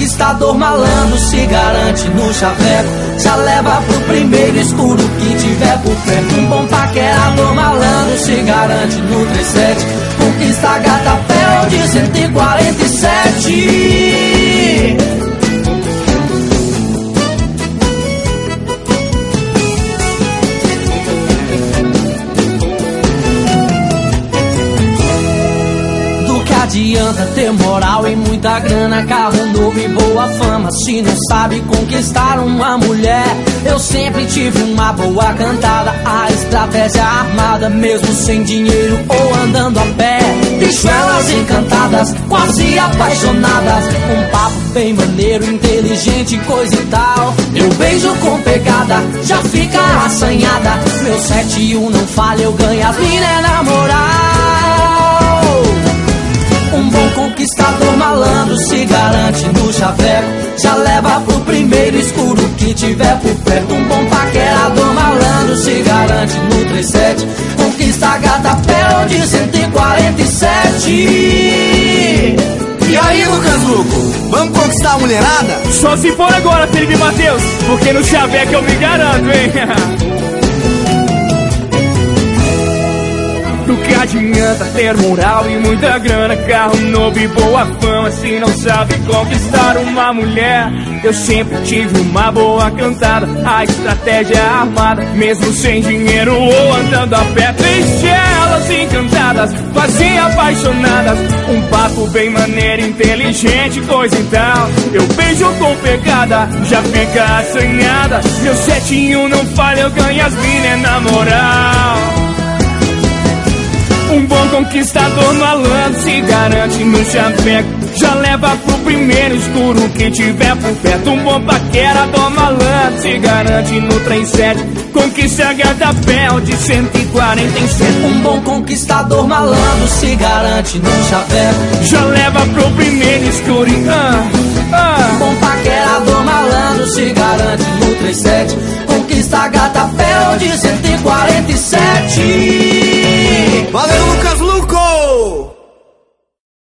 conquistador malandro se garante no chaveco. Já leva pro primeiro escuro que tiver por perto. Um bom paquerador malandro se garante no 37. Conquista a gata Fel de 147. Adianta ter moral e muita grana, carro novo e boa fama, se não sabe conquistar uma mulher. Eu sempre tive uma boa cantada, a estratégia armada, mesmo sem dinheiro ou andando a pé. Deixo elas encantadas, quase apaixonadas, um papo bem maneiro, inteligente, coisa e tal. Eu beijo com pegada, já fica assanhada, meu 7 e 1 não falha, eu ganho as mina na moral. Um bom conquistador malandro se garante no chaveco. Já leva pro primeiro escuro que tiver por perto. Um bom paquerador malandro se garante no 37. Conquista a gata Fel de 147. E aí, Lucas Luco, vamos conquistar a mulherada? Só se for agora, Felipe Matheus, porque no chaveco eu me garanto, hein? Do que adianta ter moral e muita grana, carro novo e boa fama, se não sabe conquistar uma mulher. Eu sempre tive uma boa cantada, a estratégia armada, mesmo sem dinheiro ou andando a pé. Deixe elas encantadas, quase apaixonadas, um papo bem maneiro, inteligente, coisa e tal. Eu beijo com pegada, já fica assanhada, meu 7 e 1 não falha, eu ganho as mina na moral. Um bom conquistador malandro se garante no chaveco. Já leva pro primeiro escuro que tiver por perto. Um bom paquerador malandro se garante no 37. Conquista a gata Fel de 147. Um bom conquistador malandro se garante no chaveco. Já leva pro primeiro escuro. Um bom paquerador malandro se garante no 37. Conquista a gata Fel de 147. Valeu, Lucas